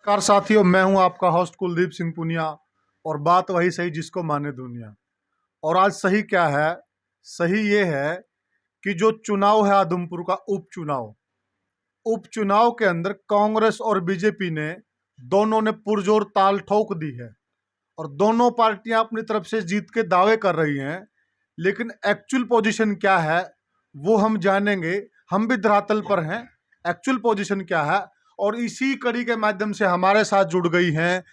Car साथियों, मैं हूं आपका होस्ट कुलदीप सिंह पुनिया। और बात वही सही जिसको माने दुनिया। और आज सही क्या है? सही ये है कि जो चुनाव है आदमपुर का उपचुनाव के अंदर कांग्रेस और बीजेपी ने दोनों ने पुरजोर ताल ठोक दी है। और दोनों पार्टियां अपनी तरफ से जीत के दावे कर रही हैं, लेकिन एक्चुअल पोजीशन क्या है वो हम जानेंगे। हम भी धरातल पर हैं, एक्चुअल पोजीशन क्या है। और इसी कड़ी के माध्यम से हमारे साथ जुड़ गई हैं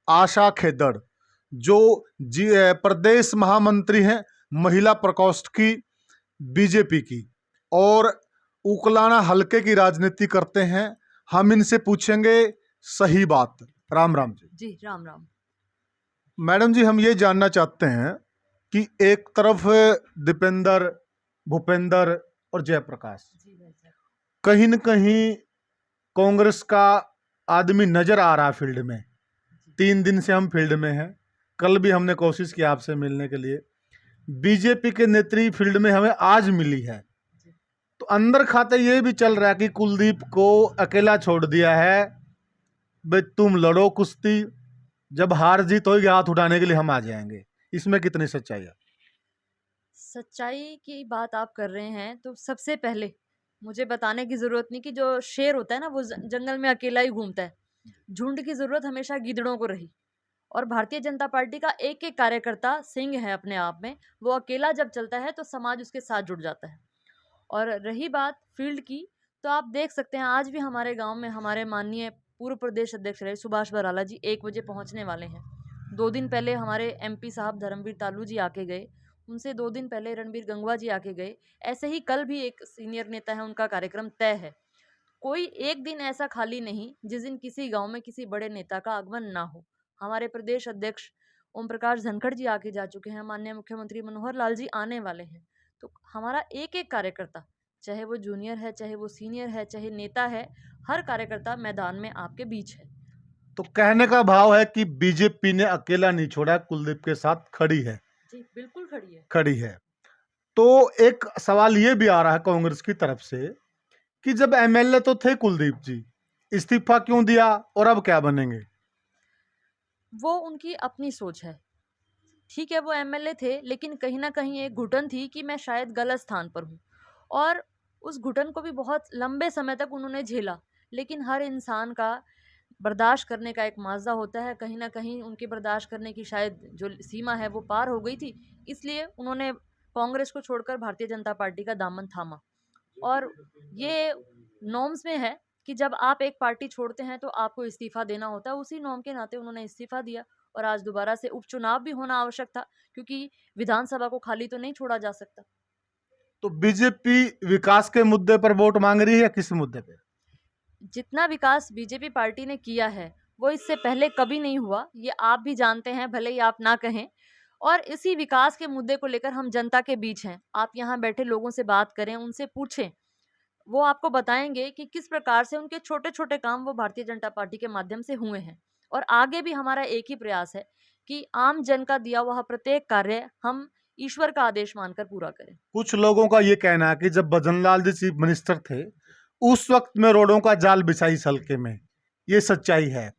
आशा खेदड़, जो प्रदेश महामंत्री हैं महिला प्रकोष्ठ की, बीजेपी की, और उकलाना हलके की राजनीति करते हैं। हम इनसे पूछेंगे सही बात। राम राम जी। जी राम राम। मैडम जी, हम ये जानना चाहते हैं कि एक तरफ दीपेंद्र, भूपेंद्र और जयप्रकाश, जी भाई साहब। कहीं न कहीं कांग्रेस का आदमी नजर आ रहा है फील्ड में। 3 दिन से हम फील्ड में हैं। कल भी हमने कोशिश की आपसे मिलने के लिए। बीजेपी के नेत्री फील्ड में हमें आज मिली है। तो अंदर खाते ये भी चल रहा है कि कुलदीप को अकेला छोड़ दिया है। भाई तुम लड़ो कुश्ती, जब हार जीत होगी हाथ उठाने के लिए हम आ जाएंगे। इसमें कितनी सच्चाई है? सच्चाई की बात आप कर रहे हैं तो सबसे पहले मुझे बताने की जरूरत नहीं कि जो शेर होता है ना वो जंगल में अकेला ही घूमता है। झुंड की जरूरत हमेशा गीदड़ों को रही। और भारतीय जनता पार्टी का एक एक कार्यकर्ता सिंह है अपने आप में। वो अकेला जब चलता है तो समाज उसके साथ जुड़ जाता है। और रही बात फील्ड की, तो आप देख सकते हैं आज भी हमारे गांव में हमारे माननीय पूर्व प्रदेश अध्यक्ष रहे सुभाष बराला जी 1 बजे पहुंचने वाले हैं। 2 दिन पहले हमारे एमपी साहब धर्मवीर तालू जी आके गए। उनसे 2 दिन पहले रणबीर गंगवा जी आके गए। ऐसे ही कल भी एक सीनियर नेता है, उनका कार्यक्रम तय है। कोई एक दिन ऐसा खाली नहीं जिस दिन किसी गांव में किसी बड़े नेता का आगमन ना हो। हमारे प्रदेश अध्यक्ष ओम प्रकाश धनखड़ जी आके जा चुके हैं, माननीय मुख्यमंत्री मनोहर लाल जी आने वाले हैं। तो हमारा एक एक कार्यकर्ता, चाहे वो जूनियर है, चाहे वो सीनियर है, चाहे नेता है, हर कार्यकर्ता मैदान में आपके बीच है। तो कहने का भाव है कि बीजेपी ने अकेला नहीं छोड़ा, कुलदीप के साथ खड़ी है। जी बिल्कुल खड़ी है। खड़ी है। तो एक सवाल ये भी आ रहा है कांग्रेस की तरफ से कि जब एमएलए तो थे कुलदीप जी, इस्तीफा क्यों दिया और अब क्या बनेंगे? वो उनकी अपनी सोच है। ठीक है, वो एमएलए थे, लेकिन कहीं ना कहीं एक घुटन थी कि मैं शायद गलत स्थान पर हूँ। और उस घुटन को भी बहुत लंबे समय तक उन्होंने झेला। लेकिन हर इंसान का बर्दाश्त करने का एक माज़ा होता है। कहीं ना कहीं उनकी बर्दाश्त करने की शायद जो सीमा है वो पार हो गई थी। इसलिए उन्होंने कांग्रेस को छोड़कर भारतीय जनता पार्टी का दामन थामा। और ये नॉर्म्स में है कि जब आप एक पार्टी छोड़ते हैं तो आपको इस्तीफा देना होता है। उसी नॉर्म के नाते उन्होंने इस्तीफा दिया। और आज दोबारा से उपचुनाव भी होना आवश्यक था, क्योंकि विधानसभा को खाली तो नहीं छोड़ा जा सकता। तो बीजेपी विकास के मुद्दे पर वोट मांग रही है या किस मुद्दे पे? जितना विकास बीजेपी पार्टी ने किया है वो इससे पहले कभी नहीं हुआ, ये आप भी जानते हैं, भले ही आप ना कहें। और इसी विकास के मुद्दे को लेकर हम जनता के बीच हैं। आप यहाँ बैठे लोगों से बात करें, उनसे पूछें, वो आपको बताएंगे कि किस प्रकार से उनके छोटे छोटे काम वो भारतीय जनता पार्टी के माध्यम से हुए हैं। और आगे भी हमारा एक ही प्रयास है कि आम जन का दिया हुआ प्रत्येक कार्य हम ईश्वर का आदेश मानकर पूरा करें। कुछ लोगों का ये कहना है कि जब भजनलाल जी चीफ मिनिस्टर थे उस वक्त में रोडों का जाल बिछाई इस हल्के में, ये सच्चाई है।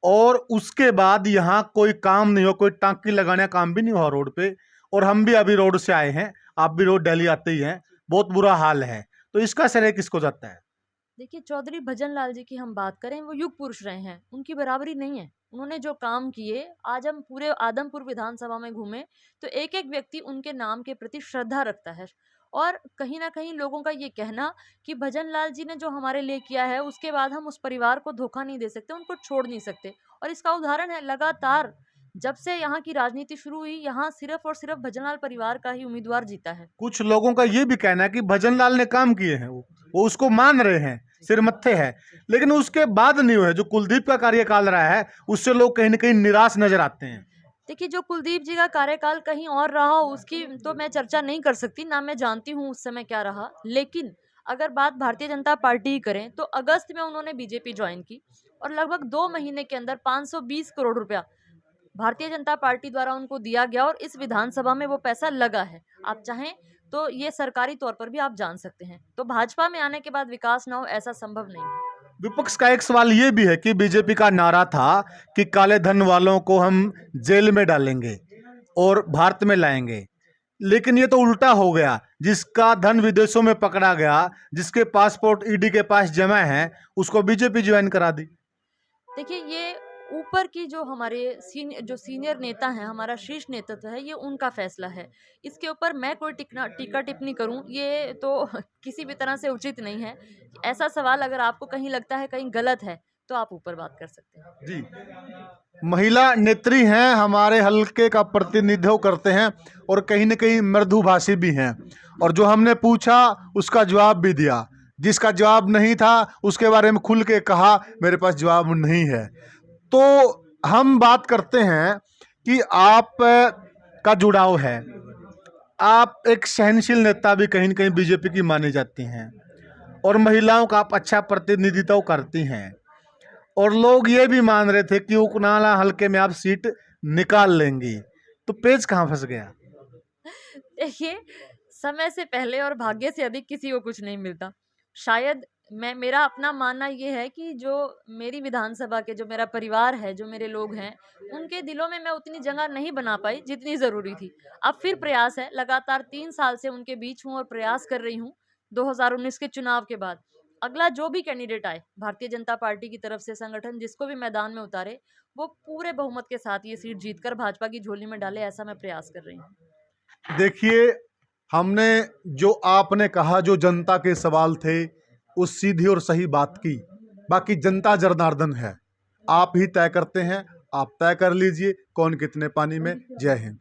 और उसके बाद यहाँ कोई काम नहीं हो, कोई टांकी लगाने का काम भी नहीं हुआ रोड पे। और हम भी अभी रोड से आए हैं, आप भी रोड डेली आते ही हैं, बहुत बुरा हाल है। तो इसका श्रेय किसको जाता है? देखिए, चौधरी भजनलाल जी की हम बात करें, वो युग पुरुष रहे हैं, उनकी बराबरी नहीं है। उन्होंने जो काम किए, आज हम पूरे आदमपुर विधानसभा में घूमे तो एक एक व्यक्ति उनके नाम के प्रति श्रद्धा रखता है। और कहीं ना कहीं लोगों का ये कहना कि भजनलाल जी ने जो हमारे लिए किया है उसके बाद हम उस परिवार को धोखा नहीं दे सकते, उनको छोड़ नहीं सकते। और इसका उदाहरण है, लगातार जब से यहाँ की राजनीति शुरू हुई, यहाँ सिर्फ और सिर्फ भजनलाल परिवार का ही उम्मीदवार जीता है। कुछ लोगों का ये भी कहना है कि भजनलाल ने काम किए हैं, वो उसको मान रहे हैं, सिर मत्थे है, लेकिन उसके बाद नहीं हुए। जो कुलदीप का कार्यकाल रहा है उससे लोग कहीं ना कहीं निराश नजर आते हैं। देखिए, जो कुलदीप जी का कार्यकाल कहीं और रहा हो उसकी तो मैं चर्चा नहीं कर सकती, ना मैं जानती हूँ उस समय क्या रहा। लेकिन अगर बात भारतीय जनता पार्टी की करें तो अगस्त में उन्होंने बीजेपी ज्वाइन की और लगभग 2 महीने के अंदर 520 करोड़ रुपया भारतीय जनता पार्टी द्वारा उनको दिया गया। और इस विधानसभा में वो पैसा लगा है। आप चाहें तो ये सरकारी तौर पर भी आप जान सकते हैं। तो भाजपा में आने के बाद विकास ना हो, ऐसा संभव नहीं है। विपक्ष का एक सवाल ये भी है कि बीजेपी का नारा था कि काले धन वालों को हम जेल में डालेंगे और भारत में लाएंगे, लेकिन ये तो उल्टा हो गया। जिसका धन विदेशों में पकड़ा गया, जिसके पासपोर्ट ईडी के पास जमा है, उसको बीजेपी ज्वाइन करा दी। देखिए, ये ऊपर की जो हमारे जो सीनियर नेता हैं, हमारा शीर्ष नेतृत्व है, ये उनका फैसला है। इसके ऊपर मैं कोई टीका टिप्पणी करूं, ये तो किसी भी तरह से उचित नहीं है। ऐसा सवाल अगर आपको कहीं लगता है कहीं गलत है, तो आप ऊपर बात कर सकते हैं। जी, महिला नेत्री हैं, हमारे हल्के का प्रतिनिधित्व करते हैं और कहीं न कहीं मृदुभाषी भी हैं, और जो हमने पूछा उसका जवाब भी दिया। जिसका जवाब नहीं था उसके बारे में खुल के कहा मेरे पास जवाब नहीं है। तो हम बात करते हैं कि आप का जुड़ाव है, आप एक सहनशील नेता भी कहीं न कहीं बीजेपी की मानी जाती हैं, और महिलाओं का आप अच्छा प्रतिनिधित्व करती हैं, और लोग ये भी मान रहे थे कि उकनाला हल्के में आप सीट निकाल लेंगी। तो पेच कहाँ फंस गया? देखिए, समय से पहले और भाग्य से अधिक किसी को कुछ नहीं मिलता। शायद मेरा अपना मानना ये है कि जो मेरी विधानसभा के जो मेरा परिवार है, जो मेरे लोग हैं, उनके दिलों में मैं उतनी जगह नहीं बना पाई जितनी ज़रूरी थी। अब फिर प्रयास है, लगातार 3 साल से उनके बीच हूँ और प्रयास कर रही हूँ। 2019 के चुनाव के बाद अगला जो भी कैंडिडेट आए, भारतीय जनता पार्टी की तरफ से संगठन जिसको भी मैदान में उतारे, वो पूरे बहुमत के साथ ये सीट जीतकर भाजपा की झोली में डाले, ऐसा मैं प्रयास कर रही हूँ। देखिए, हमने जो आपने कहा, जो जनता के सवाल थे, उस सीधी और सही बात की। बाकी जनता जनार्दन है, आप ही तय करते हैं। आप तय कर लीजिए कौन कितने पानी में। जय हिंद।